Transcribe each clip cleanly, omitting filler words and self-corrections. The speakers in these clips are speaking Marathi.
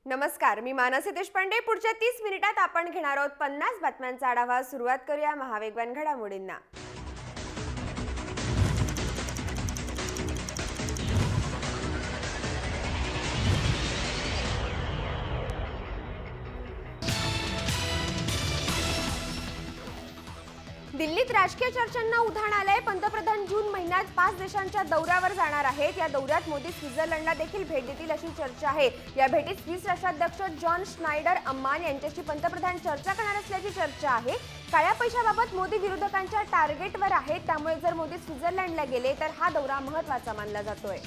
नमस्कार, मी मानसी देशपांडे. पुढच्या 30 मिनिटात आपण घेणार आहोत 50 बातम्यांचा आढावा. सुरुवात करूया महावेगवान घडामोडींना. दिल्लीत राजकीय चर्चांना उधाण आलंय. पंतप्रधान जून महिन्यात 5 देशांच्या दौऱ्यावर जाणार आहेत. या दौऱ्यात मोदी स्वित्झर्लंडला देखील भेट देतील अशी चर्चा आहे. या भेटीत स्विस राष्ट्राध्यक्ष जॉन श्नायडर अम्मान यांच्याशी पंतप्रधान चर्चा करणार असल्याची चर्चा आहे. काळ्या पैशाबाबत मोदी विरोधकांच्या टार्गेटवर आहेत. त्यामुळे जर मोदी स्वित्झर्लंडला गेले तर हा दौरा महत्त्वाचा मानला जातोय.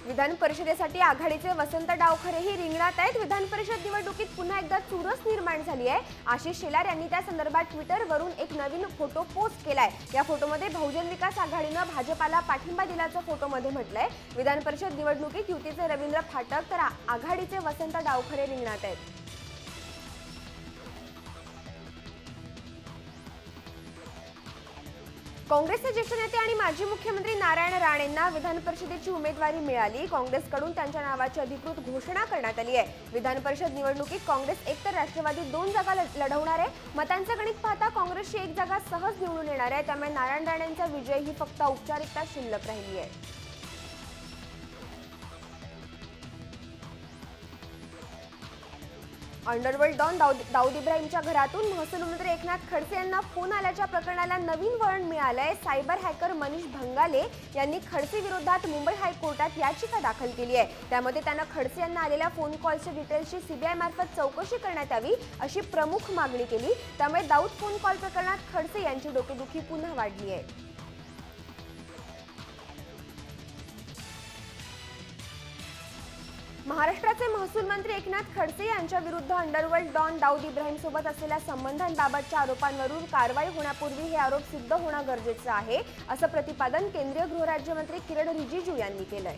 विधान परिषदेसाठी आघाडीचे वसंत डावखरेही रिंगणात आहेत. विधान परिषद निवडणुकीत पुन्हा एकदा चुरस निर्माण झाली आहे. आशिष शेलार यांनी त्या संदर्भात ट्विटरवरून एक नवीन फोटो पोस्ट केलाय. या फोटोमध्ये बहुजन विकास आघाडीनं भाजपाला पाठिंबा दिल्याचं फोटोमध्ये म्हटलंय. विधान परिषद निवडणुकीत युतीचे रवींद्र फाटक तर आघाडीचे वसंत डावखरे रिंगणात आहेत. काँग्रेसचे ज्येष्ठ नेते आणि माजी मुख्यमंत्री नारायण राणेंना विधान परिषदेची उमेदवारी मिळाली. काँग्रेसकडून त्यांच्या नावाची अधिकृत घोषणा करण्यात आली आहे. विधान परिषद निवडणुकीत काँग्रेस एकतर राष्ट्रवादी 2 जागा लढवणार आहे. मतांचं गणित पाहता काँग्रेसची 1 जागा सहज निवडून येणार आहे. त्यामुळे नारायण राणेंचा विजय ही फक्त औपचारिकता शिल्लक राहिली आहे. अंडरवर्ल्ड डॉन दाऊद इब्राहिमच्या घरातून महसूल मंत्री एकनाथ खडसे यांना फोन आल्याच्या प्रकरणाला नवीन वळण मिळालंय. सायबर हॅकर मनीष भंगाले यांनी खडसे विरोधात मुंबई हायकोर्टात याचिका दाखल केली आहे. त्यामध्ये त्यानं खडसे यांना आलेल्या फोन कॉलच्या डिटेल्सची सीबीआय मार्फत चौकशी करण्यात यावी अशी प्रमुख मागणी केली. त्यामुळे दाऊद फोन कॉल प्रकरणात खडसे यांची डोकेदुखी पुन्हा वाढली आहे. महाराष्ट्राचे महसूल मंत्री एकनाथ खडसे यांच्या विरुद्ध अंडरवर्ल्ड डॉन दाऊद इब्राहिम सोबत असलेल्या संबंधांबाबतच्या आरोपांवरून कारवाई होण्यापूर्वी हे आरोप सिद्ध होणं गरजेचं आहे, असं प्रतिपादन केंद्रीय गृहराज्यमंत्री किरण रिजिजू यांनी केलंय.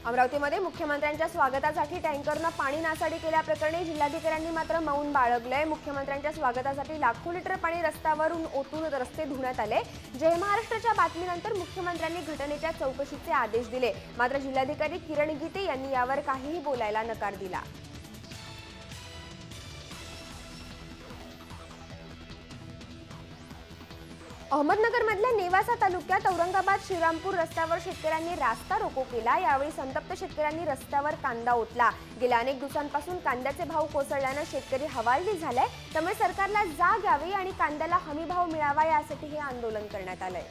अमरावतीमध्ये मुख्यमंत्र्यांच्या स्वागतासाठी टँकरनं पाणी नासाडी केल्याप्रकरणी जिल्हाधिकाऱ्यांनी मात्र मौन बाळगलंय. मुख्यमंत्र्यांच्या स्वागतासाठी लाखो लिटर पाणी रस्त्यावरून ओतून रस्ते धुण्यात आले. जय महाराष्ट्राच्या बातमीनंतर मुख्यमंत्र्यांनी घटनेच्या चौकशीचे आदेश दिले. मात्र जिल्हाधिकारी किरण गीते यांनी यावर काहीही बोलायला नकार दिला. अहमदनगरमधल्या नेवासा तालुक्यात औरंगाबाद श्रीरामपूर रस्त्यावर शेतकऱ्यांनी रास्ता रोको केला. यावेळी संतप्त शेतकऱ्यांनी रस्त्यावर कांदा ओतला. गेल्या अनेक दिवसांपासून कांद्याचे भाव कोसळल्यानं शेतकरी हवालदिल झालाय. त्यामुळे सरकारला जाग यावी आणि कांद्याला हमी भाव मिळावा यासाठी हे आंदोलन करण्यात आलंय.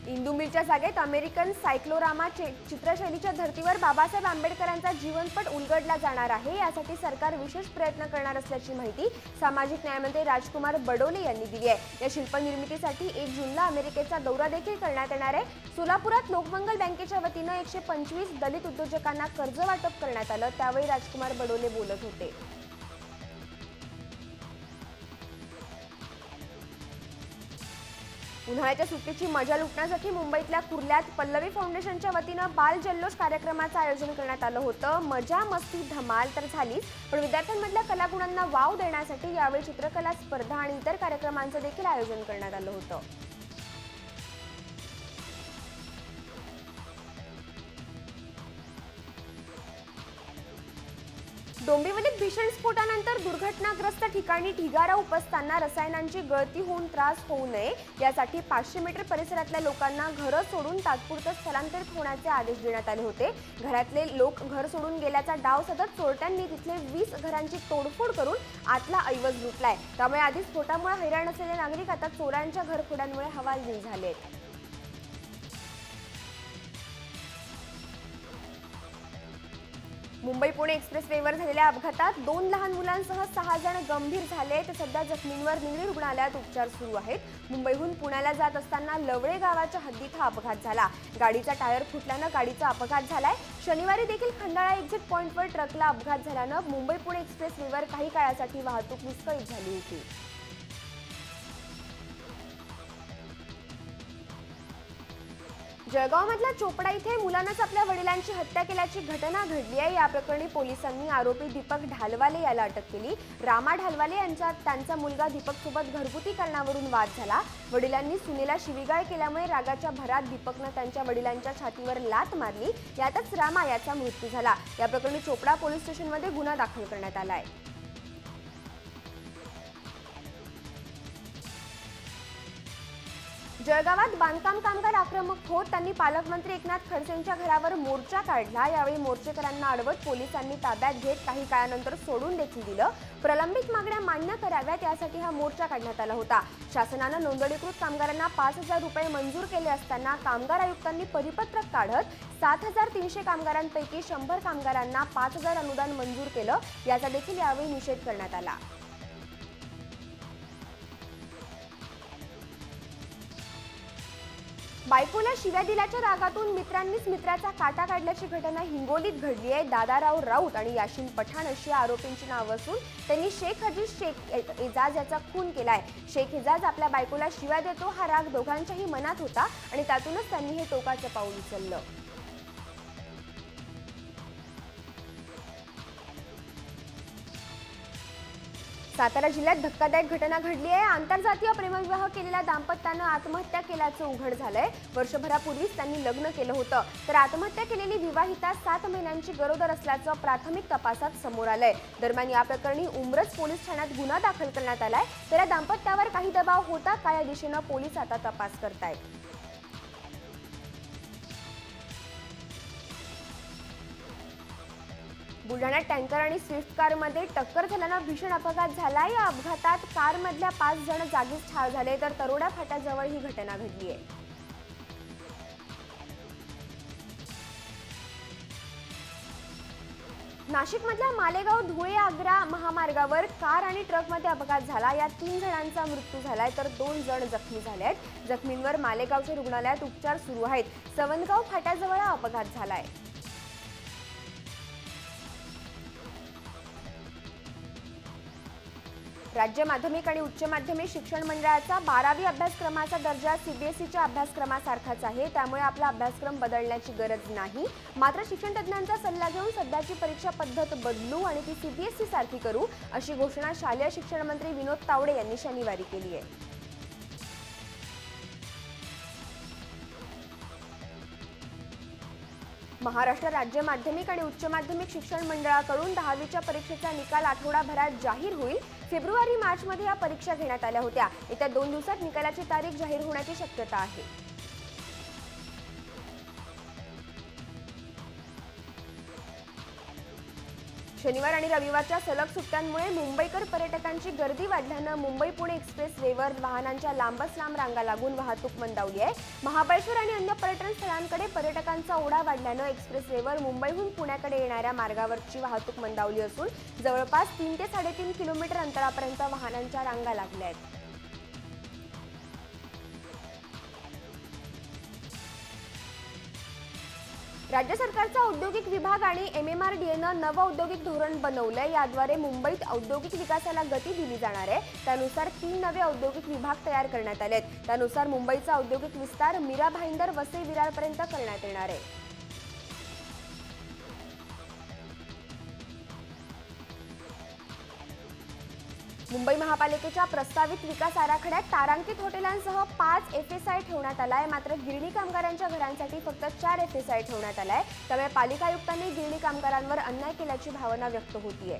इंदू मिलच्या जागेत अमेरिकन सायक्लोरामा चित्रशैलीच्या धर्तीवर बाबासाहेब आंबेडकरांचा जीवनपट उलगडला जाणार आहे. यासाठी सरकार विशेष प्रयत्न करणार असल्याची माहिती सामाजिक न्यायमंत्री राजकुमार बडोले यांनी दिली आहे. या शिल्पनिर्मितीसाठी 1 जूनला अमेरिकेचा दौरा देखील करण्यात येणार आहे. सोलापुरात लोकमंगल बँकेच्या वतीनं 125 दलित उद्योजकांना कर्ज वाटप करण्यात आलं. त्यावेळी राजकुमार बडोले बोलत होते. उन्हाळ्याच्या सुट्टीची मजा लुटण्यासाठी मुंबईतल्या कुर्ल्यात पल्लवी फाउंडेशनच्या वतीनं बाल जल्लोष कार्यक्रमाचं आयोजन करण्यात आलं होतं. मजा मस्ती धमाल तर झालीच, पण विद्यार्थ्यांमधल्या कलागुणांना वाव देण्यासाठी यावेळी चित्रकला स्पर्धा आणि इतर कार्यक्रमांचं देखील आयोजन करण्यात आलं होतं. डोंबिवलीत भीषण स्फोटानंतर दुर्घटनाग्रस्त ठिकाणी ढिगारा उपसताना रसायनांची गळती होऊन त्रास होऊ नये यासाठी 500 मीटर परिसरातल्या लोकांना घरं सोडून तात्पुरतं स्थलांतरित होण्याचे आदेश देण्यात आले होते. घरातले लोक घर सोडून गेल्याचा डाव सतत चोरट्यांनी तिथले 20 घरांची तोडफोड करून आतला ऐवज लुटलाय. त्यामुळे आधी स्फोटामुळे हैराण असलेले नागरिक आता चोरांच्या घरफोड्यांमुळे हवालदिल झालेत. मुंबई पुणे एक्सप्रेसवेवर झालेल्या अपघातात 2 लहान मुलांसह 6 जण गंभीर झाले. ते सध्या जखमींवर निगडी रुग्णालयात उपचार सुरू आहेत. मुंबईहून पुण्याला जात असताना लवळे गावाच्या हद्दीत हा अपघात झाला. गाडीचा टायर फुटल्यानं गाडीचा अपघात झालाय. शनिवारी देखील खंडाळा एक्झिट पॉइंटवर ट्रकला अपघात झाल्यानं मुंबई पुणे एक्सप्रेसवेवर काही काळासाठी वाहतूक विस्कळीत झाली होती. जळगावमधल्या चोपडा इथे मुलानंच आपल्या वडिलांची हत्या केल्याची घटना घडली आहे। या प्रकरणी पोलिसांनी आरोपी दीपक ढालवाले याला अटक केली। रामा ढालवाले यांचा त्यांचा मुलगा दीपक सोबत घरगुती कारणावरून वाद झाला। वडिलांनी सुनेला शिवीगाळ केल्यामुळे रागाच्या भरात दीपकनं त्यांच्या वडिलांच्या छातीवर लात मारली। यातच रामा याचा मृत्यू झाला। या प्रकरणी चोपडा पोलीस स्टेशनमध्ये गुन्हा दाखल करण्यात आला आहे। जळगावात बांधकाम कामगार आक्रमक होत त्यांनी पालकमंत्री एकनाथ खडसेंच्या घरावर मोर्चा काढला। यावेळी मोर्चेकरांना अडवत पोलिसांनी ताब्यात घेत काही काळानंतर सोडून देखील दिलं। प्रलंबित मागण्या मान्य कराव्यात यासाठी हा मोर्चा काढण्यात आला होता। शासनानं नोंदणीकृत कामगारांना 5,000 रुपये मंजूर केले असताना कामगार आयुक्तांनी परिपत्रक काढत 7,300 कामगारांपैकी 100 कामगारांना 5,000 अनुदान मंजूर केलं। याचा देखील यावेळी निषेध करण्यात आला। बायकोला शिव्या दिल्याच्या रागातून मित्रांनीच मित्राचा काटा काढल्याची घटना हिंगोलीत घडली आहे। दादाराव राऊत आणि याशीन पठाण अशी आरोपींची नावं असून त्यांनी शेख हजीज शेख एजाज याचा खून केलाय। शेख एजाज आपल्या बायकोला शिव्या देतो हा राग दोघांच्याही मनात होता आणि त्यातूनच त्यांनी हे टोकाचं पाऊल उचललं। सातारा जिल्ह्यात धक्कादायक घटना घडली आहे। आंतरजातीय प्रेमविवाह केलेल्या दाम्पत्यानं आत्महत्या केल्याचं उघड झालंय। वर्षभरापूर्वीच त्यांनी लग्न केलं होतं, तर आत्महत्या केलेली विवाहिता 7 महिन्यांची गरोदर असल्याचं प्राथमिक तपासात समोर आलंय। दरम्यान या प्रकरणी उमरज पोलीस ठाण्यात गुन्हा दाखल करण्यात आलाय। तर या दाम्पत्यावर काही दबाव होता का या दिशेनं पोलीस आता तपास करतायत। बुलढाण्यात टँकर आणि स्विफ्ट कारमध्ये टक्कर झाल्यानं भीषण अपघात झाला। या अपघातात कारमधल्या 5 जण जागीच ठार झाले, तर तरोडा फाट्याजवळ ही घटना घडली आहे। नाशिकमधल्या मालेगाव धुळे आग्रा महामार्गावर कार आणि ट्रकमध्ये अपघात झाला। या 3 जणांचा मृत्यू झालाय, तर 2 जण जखमी झाले आहेत। जखमींवर मालेगावच्या रुग्णालयात उपचार सुरू आहेत। सवनगाव फाट्याजवळ हा अपघात झालाय। राज्य माध्यमिक आणि उच्च माध्यमिक शिक्षण मंडळाचा 12वी अभ्यासक्रमाचा दर्जा सीबीएसईच्या अभ्यासक्रमासारखाच आहे, त्यामुळे आपला अभ्यासक्रम बदलण्याची गरज नाही। मात्र शिक्षण तज्ज्ञांचा सल्ला घेऊन सध्याची परीक्षा पद्धत बदलू आणि ती सीबीएसई सारखी करू, अशी घोषणा शालेय शिक्षण मंत्री विनोद तावडे यांनी शनिवारी केली आहे। महाराष्ट्र राज्य माध्यमिक आणि उच्च माध्यमिक शिक्षण मंडळाकडून 10वीच्या परीक्षेचा निकाल आठवडाभरात जाहीर होईल। फेब्रुवारी-मार्चमध्ये या परीक्षा घेण्यात आल्या होत्या। येत्या 2 दिवसात निकालाची तारीख जाहीर होण्याची शक्यता आहे। शनिवार आणि रविवारच्या सलग सुट्ट्यांमुळे मुंबईकर पर्यटकांची गर्दी वाढल्यानं मुंबई-पुणे एक्सप्रेस वेवर वाहनांच्या लांबच लांब रांगा लागून वाहतूक मंदावली आहे। महाबळेश्वर आणि अन्य पर्यटन स्थळांकडे पर्यटकांचा ओढा वाढल्यानं एक्सप्रेस वेवर मुंबईहून पुण्याकडे येणाऱ्या मार्गावरची वाहतूक मंदावली असून जवळपास 3 ते 3.5 किलोमीटर अंतरापर्यंत वाहनांच्या रांगा लागल्या आहेत। राज्य सरकारचा औद्योगिक विभाग आणि एमएमआरडीएनं नवं औद्योगिक धोरण बनवलंय। याद्वारे मुंबईत औद्योगिक विकासाला गती दिली जाणार आहे। त्यानुसार 3 नवे औद्योगिक विभाग तयार करण्यात आलेत। त्यानुसार मुंबईचा औद्योगिक विस्तार मीरा भाईंदर वसई विरारपर्यंत करण्यात येणार आहे। मुंबई महापालिकेच्या प्रस्तावित विकास आराखड्यात तारांकित हॉटेलांसह 5 एफएसआय ठेवण्यात आलाय। मात्र गिरणी कामगारांच्या घरांसाठी फक्त 4 एफएसआय ठेवण्यात आलाय। त्यामुळे पालिका आयुक्तांनी गिरणी कामगारांवर अन्याय केल्याची भावना व्यक्त होतीये।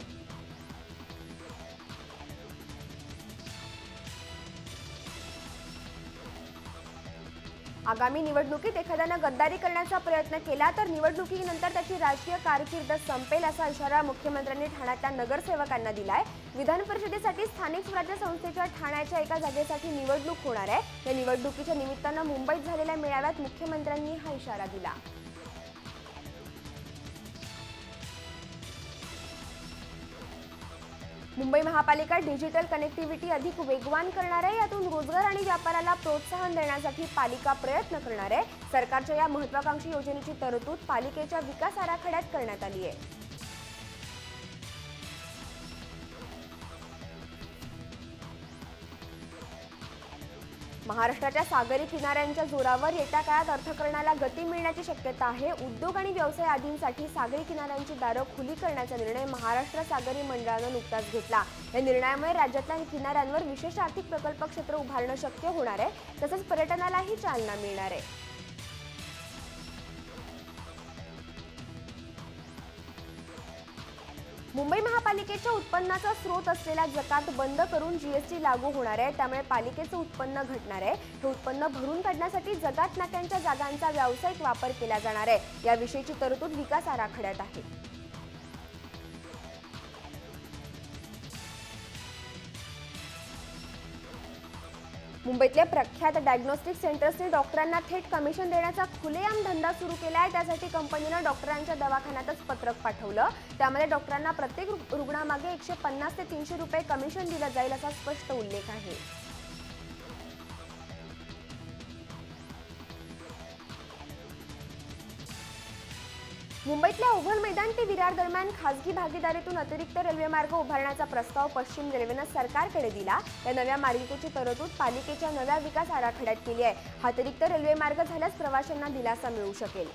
आगामी निवडणुकीत एखाद्यानं गद्दारी करण्याचा प्रयत्न केला तर निवडणुकीनंतर त्याची राजकीय कारकीर्द संपेल, असा इशारा मुख्यमंत्र्यांनी ठाण्यातल्या नगरसेवकांना दिलाय। विधान परिषदेसाठी स्थानिक स्वराज्य संस्थेच्या ठाण्याच्या एका जागेसाठी निवडणूक होणार आहे। या निवडणुकीच्या निमित्तानं मुंबईत झालेल्या मेळाव्यात मुख्यमंत्र्यांनी हा इशारा दिला। मुंबई महापालिका डिजिटल कनेक्टिव्हिटी अधिक वेगवान करणार आहे। यातून रोजगार आणि व्यापाराला प्रोत्साहन देण्यासाठी पालिका प्रयत्न करणार आहे। सरकारच्या या महत्त्वाकांक्षी योजनेची तरतूद पालिकेच्या विकास आराखड्यात करण्यात आली आहे। महाराष्ट्राच्या सागरी किनाऱ्यांच्या जोरावर येत्या काळात अर्थकारणाला गती मिळण्याची शक्यता आहे. उद्योग आणि व्यवसाय आदींसाठी सागरी किनाऱ्यांची दारं खुली करण्याचा निर्णय महाराष्ट्र सागरी मंडळानं नुकताच घेतला. या निर्णयामुळे राज्यातल्या किनाऱ्यांवर विशेष आर्थिक प्रकल्प क्षेत्र उभारणं शक्य होणार आहे. तसंच पर्यटनालाही चालना मिळणार आहे. मुंबई महापालिकेच्या उत्पन्नाचा स्रोत असलेला जकात बंद करून जीएसटी लागू होणार आहे. त्यामुळे पालिकेचं उत्पन्न घटणार आहे. हे उत्पन्न भरून काढण्यासाठी जकात नाक्यांच्या जागांचा व्यावसायिक वापर केला जाणार आहे. याविषयीची तरतूद विकास आराखड्यात आहे. मुंबईतले प्रख्यात डायग्नोस्टिक सेंटर्सने डॉक्टरांना थेट कमिशन देण्याचा खुलेआम धंदा सुरू केला आहे. त्यासाठी कंपनीनं डॉक्टरांच्या दवाखान्यातच पत्रक पाठवलं. त्यामध्ये डॉक्टरांना प्रत्येक रुग्णामागे 150 ते 300 रुपये कमिशन दिलं जाईल असा स्पष्ट उल्लेख आहे. मुंबईतल्या ओव्हल मैदान ते विरार दरम्यान खासगी भागीदारीतून अतिरिक्त रेल्वे मार्ग उभारण्याचा प्रस्ताव पश्चिम रेल्वेनं सरकारकडे दिला. या नव्या मार्गिकेची तरतूद पालिकेच्या नव्या विकास आराखड्यात केली आहे. हा अतिरिक्त रेल्वे मार्ग झाल्यास प्रवाशांना दिलासा मिळू शकेल.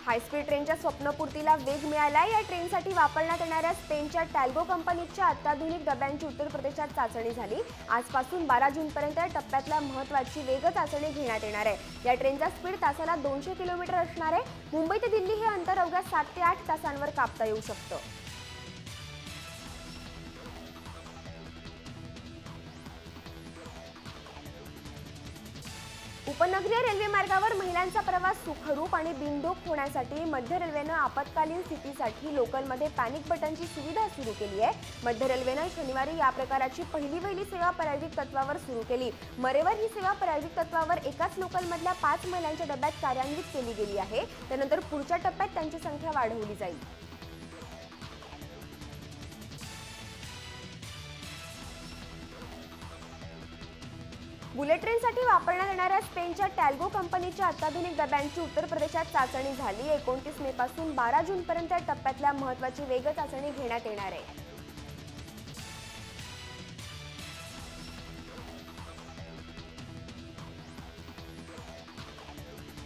हायस्पीड ट्रेनच्या स्वप्नपूर्तीला वेग मिळालाय. या ट्रेनसाठी वापरण्यात येणाऱ्या स्पेनच्या टॅल्गो कंपनीच्या अत्याधुनिक डब्यांची उत्तर प्रदेशात चाचणी झाली. आजपासून 12 जूनपर्यंत या टप्प्यातल्या महत्त्वाची वेग चाचणी घेण्यात येणार आहे. या ट्रेनचा स्पीड तासाला 200 किलोमीटर असणार आहे. मुंबई ते दिल्ली हे अंतर अवघ्या 7 ते 8 तासांवर कापता येऊ शकतं. उपनगरीय रेल्वे मार्गावर महिलांचा प्रवास सुखरूप आणि बिनधोक होण्यासाठी मध्य रेल्वेनं आपत्कालीन स्थितीसाठी लोकलमध्ये पॅनिक बटनची सुविधा सुरू केली आहे. मध्य रेल्वेनं शनिवारी या प्रकाराची पहिली सेवा प्रायोगिक तत्वावर सुरू केली. मरेवर ही सेवा प्रायोगिक तत्वावर एकाच लोकलमधल्या 5 महिलांच्या डब्यात कार्यान्वित केली गेली आहे. त्यानंतर पुढच्या टप्प्यात त्यांची संख्या वाढवली जाईल. बुलेट ट्रेनसाठी वापरण्यात येणाऱ्या स्पेनच्या टॅल्गो कंपनीच्या अत्याधुनिक डब्यांची उत्तर प्रदेशात चाचणी झाली. 29 मे पासून 12 जूनपर्यंत या टप्प्यातल्या महत्त्वाची वेग चाचणी घेण्यात येणार आहे.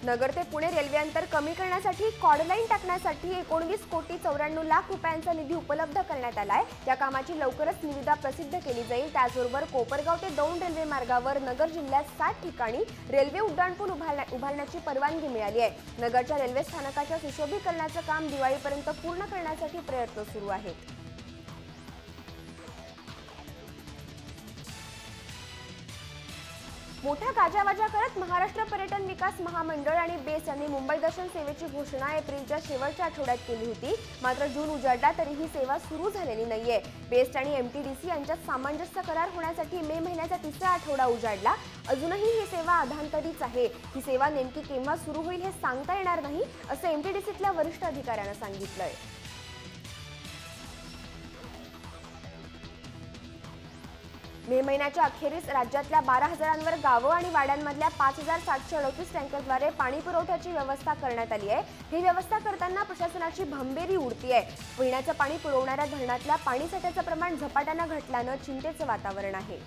नगर ते पुणे रेल्वे अंतर कमी करण्यासाठी कॉर्डलाईन टाकण्यासाठी 19 कोटी 94 लाख रुपयांचा निधी उपलब्ध करण्यात आलाय. या कामाची लवकरच निविदा प्रसिद्ध केली जाईल. त्याचबरोबर कोपरगाव ते दौंड रेल्वे मार्गावर नगर जिल्ह्यात 60 ठिकाणी रेल्वे उड्डाणपूल उभारण्याची परवानगी मिळाली आहे. नगरच्या रेल्वे स्थानकाच्या सुशोभीकरणाचं काम दिवाळीपर्यंत पूर्ण करण्यासाठी प्रयत्न सुरू आहेत. मोठ्या गाजावाजा करत महाराष्ट्र पर्यटन विकास महामंडळ आणि बेस्ट यांनी मुंबई दर्शन सेवेची घोषणा एप्रिलच्या शेवटच्या आठवड्यात केली होती. मात्र जून उजाडला तरी ही सेवा सुरू झालेली नाहीये. बेस्ट आणि एमटीडीसी यांच्यात सामंजस्य करार होण्यासाठी मे महिन्याचा 3रा आठवडा उजाडला. अजूनही ही सेवा अधांतरीच आहे. ही सेवा नेमकी केव्हा सुरू होईल हे सांगता येणार नाही, असं एमटीडीसीतल्या वरिष्ठ अधिकाऱ्यानं सांगितलंय. मे महिन्याच्या अखेरीस राज्यातल्या 12,000 गावं आणि वाड्यांमधल्या 5,738 टँकरद्वारे पाणी पुरवठ्याची व्यवस्था करण्यात आली आहे. ही व्यवस्था करताना प्रशासनाची भंबेरी उडतीये. पिण्याचं पाणी पुरवणाऱ्या धरणातल्या पाणीसाठ्याचं प्रमाण झपाट्यानं घटल्यानं चिंतेचं वातावरण आहे.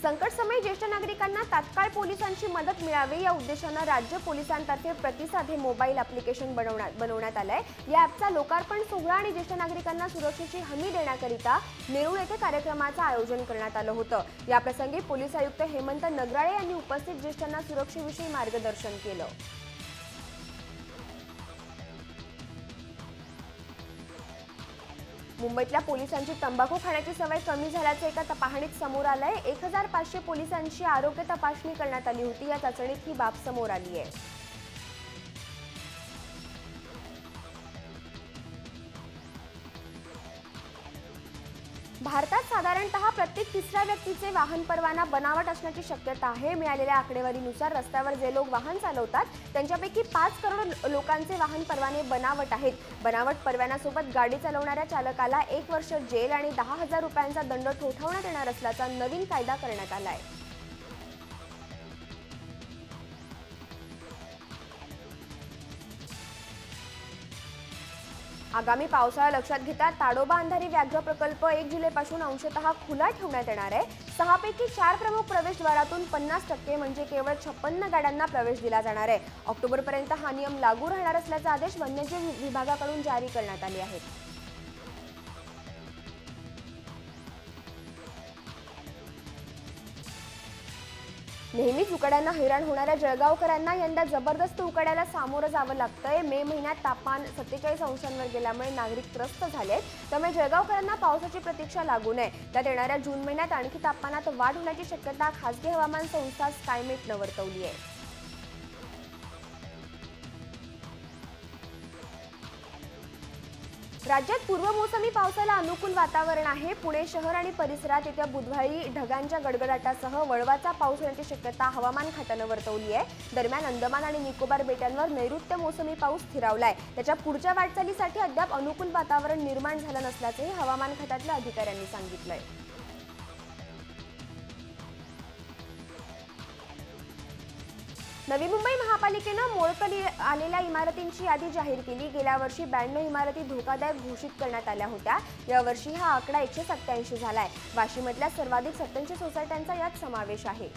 संकटसमयी ज्येष्ठ नागरिकांना तात्काळ पोलिसांची मदत मिळावी या उद्देशानं राज्य पोलिसांतर्फे प्रतिसाद हे मोबाईल ॲप्लिकेशन बनवण्यात आलंय. या ॲपचा लोकार्पण सोहळा आणि ज्येष्ठ नागरिकांना सुरक्षेची हमी देण्याकरिता नेरूळ येथे कार्यक्रमाचं आयोजन करण्यात आलं होतं. या प्रसंगी पोलीस आयुक्त हेमंत नगराळे यांनी उपस्थित ज्येष्ठांना सुरक्षेविषयी मार्गदर्शन केलं. मुंबईतल्या पोलिसांची तंबाखू खाण्याची सवय कमी झाल्याचं एका पाहणीत समोर आलंय. 1500 पोलिसांची आरोग्य तपासणी करण्यात आली होती. या चाचणीत ही बाब समोर आली आहे. भारतात साधारणतः प्रत्येक तिसऱ्या व्यक्तीचे वाहन परवाना बनावट असण्याची शक्यता आहे. मिळालेल्या आकडेवारीनुसार रस्त्यावर जे लोक वाहन चालवतात त्यांच्यापैकी 5 करोड लोकांचे वाहन परवाने बनावट आहेत. बनावट परवान्यासोबत गाडी चालवणाऱ्या चालकाला 1 वर्ष जेल आणि 10,000 रुपयांचा दंड ठोठावण्यात येणार असल्याचा नवीन कायदा करण्यात आलाय. आगामी पावसाळा लक्षात घेता ताडोबा अंधारी व्याघ्र प्रकल्प 1 जुलैपासून अंशतः खुला ठेवण्यात येणार आहे. 6 पैकी 4 प्रमुख प्रवेशद्वारातून 50% म्हणजे केवळ 56 गाड्यांना प्रवेश दिला जाणार आहे. ऑक्टोबरपर्यंत हा नियम लागू राहणार असल्याचे आदेश वन्यजीव विभागाकडून जारी करण्यात आले आहेत. नेहमीच उकाड्यांना हैराण होणाऱ्या जळगावकरांना यंदा जबरदस्त उकाड्याला सामोरं जावं लागतंय. मे महिन्यात तापमान 47 अंशांवर गेल्यामुळे नागरिक त्रस्त झालेत. त्यामुळे जळगावकरांना पावसाची प्रतीक्षा लागू नये. त्यात येणाऱ्या जून महिन्यात आणखी तापमानात वाढ होण्याची शक्यता खासगी हवामान संस्था स्कायमेटनं वर्तवली आहे. राज्यात पूर्वमोसमी पावसाला अनुकूल वातावरण आहे. पुणे शहर आणि परिसरात येत्या बुधवारी ढगांच्या गडगडाटासह वळवाचा पाऊस होण्याची शक्यता हवामान खात्यानं वर्तवली आहे. दरम्यान अंदमान आणि निकोबार बेटांवर नैऋत्य मोसमी पाऊस स्थिरावलाय. त्याच्या पुढच्या वाटचालीसाठी अद्याप अनुकूल वातावरण निर्माण झालं नसल्याचंही हवामान खात्यातल्या अधिकाऱ्यांनी सांगितलंय. नवी मुंबई महापालिकेनं मोडकत आलेल्या इमारतींची यादी जाहीर केली. गेल्या वर्षी 92 इमारती धोकादायक घोषित करण्यात आल्या होत्या. यावर्षी हा आकडा 187 झालाय. वाशीमधल्या सर्वाधिक 87 सोसायट्यांचा यात समावेश आहे.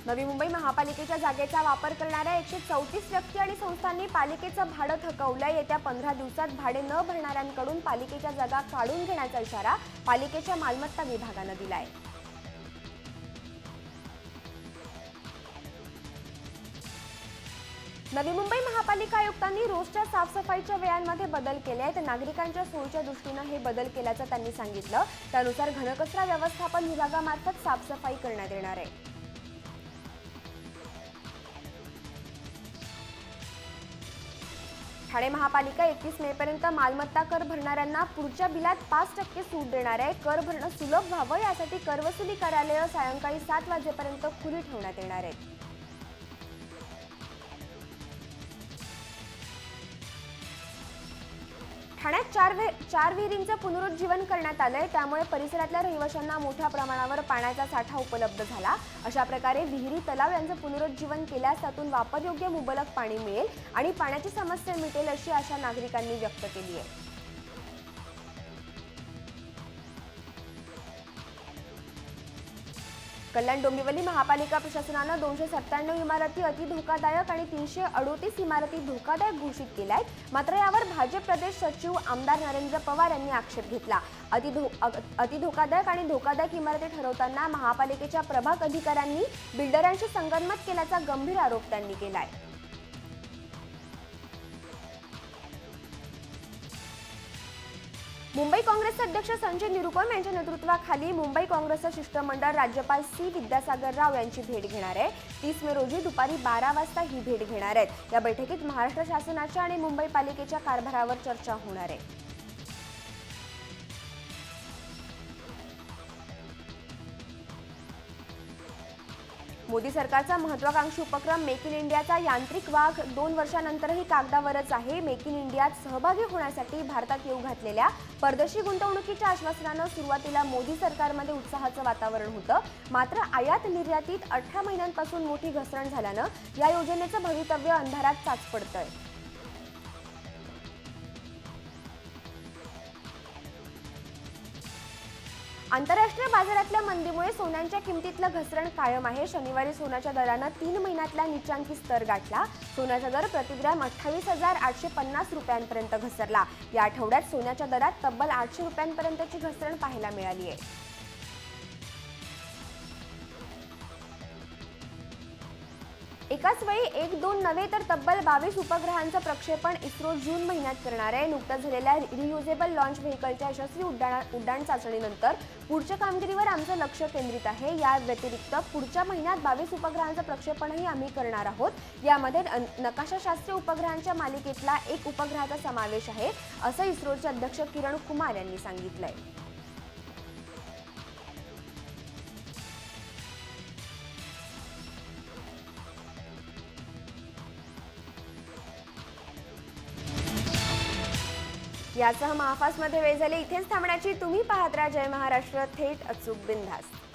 नवी मुंबई महापालिकेच्या जागेचा वापर करणाऱ्या 134 व्यक्ती आणि संस्थांनी पालिकेचं भाडं थकवलंय. येत्या 15 दिवसात भाडे न भरणाऱ्यांकडून पालिकेच्या जागा काढून घेण्याचा इशारा पालिकेच्या मालमत्ता विभागानं दिलाय. नवी मुंबई महापालिका आयुक्तांनी रोजच्या साफसफाईच्या वेळांमध्ये बदल केले आहेत. नागरिकांच्या सोयीच्या दृष्टीनं हे बदल केल्याचं त्यांनी सांगितलं. त्यानुसार घनकचरा व्यवस्थापन विभागामार्फत साफसफाई करण्यात येणार आहे. ठाणे महापालिका 31 मेपर्यंत मालमत्ता कर भरणाऱ्यांना पुढच्या बिलात 5% सूट देणार आहे. कर भरणं सुलभ व्हावं यासाठी करवसुली कार्यालयं सायंकाळी 7 वाजेपर्यंत खुली ठेवण्यात येणार आहेत. ठाण्यात चार विहिरींचं पुनरुज्जीवन करण्यात आलंय. त्यामुळे परिसरातल्या रहिवाशांना मोठ्या प्रमाणावर पाण्याचा साठा उपलब्ध झाला. अशा प्रकारे विहिरी तलाव यांचं पुनरुज्जीवन केल्यास त्यातून वापरयोग्य मुबलक पाणी मिळेल आणि पाण्याची समस्या मिटेल अशी आशा नागरिकांनी व्यक्त केली आहे. कल्याण डोंबिवली महापालिका प्रशासनानं 297 इमारती अतिधोकादायक आणि 338 इमारती धोकादायक घोषित केल्या आहेत. मात्र यावर भाजप प्रदेश सचिव आमदार नरेंद्र पवार यांनी आक्षेप घेतला. अतिधोकादायक आणि धोकादायक इमारती ठरवताना महापालिकेच्या प्रभाग अधिकाऱ्यांनी बिल्डरांशी संगनमत केल्याचा गंभीर आरोप त्यांनी केलाय. मुंबई काँग्रेसचे अध्यक्ष संजय निरुपम यांच्या नेतृत्वाखाली मुंबई काँग्रेसचं शिष्टमंडळ राज्यपाल सी विद्यासागर राव यांची भेट घेणार आहे. 30 मे रोजी दुपारी 12 वाजता ही भेट घेणार आहेत. या बैठकीत महाराष्ट्र शासनाच्या आणि मुंबई पालिकेच्या कारभारावर चर्चा होणार आहे. मोदी सरकारचा महत्त्वाकांक्षी उपक्रम मेक इन इंडियाचा यांत्रिक वाघ 2 वर्षांनंतरही कागदावरच आहे. मेक इन इंडियात सहभागी होण्यासाठी भारतात येऊ घातलेल्या परदेशी गुंतवणुकीच्या आश्वासनानं सुरुवातीला मोदी सरकारमध्ये उत्साहाचं वातावरण होतं. मात्र आयात निर्यातीत 18 महिन्यांपासून मोठी घसरण झाल्यानं या योजनेचं भवितव्य अंधारात चाच पडतंय. आंतरराष्ट्रीय बाजारातल्या मंदीमुळे सोन्याच्या किमतीतलं घसरण कायम आहे. शनिवारी सोन्याच्या दरानं 3 महिन्यातला नीचांकी स्तर गाठला. सोन्याचा दर प्रतिग्रॅम 28,850 रुपयांपर्यंत घसरला. या आठवड्यात सोन्याच्या दरात तब्बल 800 रुपयांपर्यंतची घसरण पाहायला मिळाली आहे. एकाच वेळी 1-2 नव्हे तर तब्बल 22 उपग्रहांचं प्रक्षेपण इस्रो जून महिन्यात करणार आहे. नुकत्याच झालेल्या रियुजेबल लॉन्च व्हेकलच्या यशस्वी उड्डाण चाचणीनंतर पुढच्या कामगिरीवर आमचं लक्ष केंद्रित आहे. या व्यतिरिक्त पुढच्या महिन्यात 22 उपग्रहांचं प्रक्षेपणही आम्ही करणार आहोत. यामध्ये नकाशाशास्त्रीय उपग्रहांच्या मालिकेतला 1 उपग्रहाचा समावेश आहे, असं इस्रोचे अध्यक्ष किरण कुमार यांनी सांगितलंय. यासह महाफासमध्ये वेळ झाली इथेच थांबण्याची. तुम्ही पाहत राहा जय महाराष्ट्र, थेट अचूक बिनधास्त.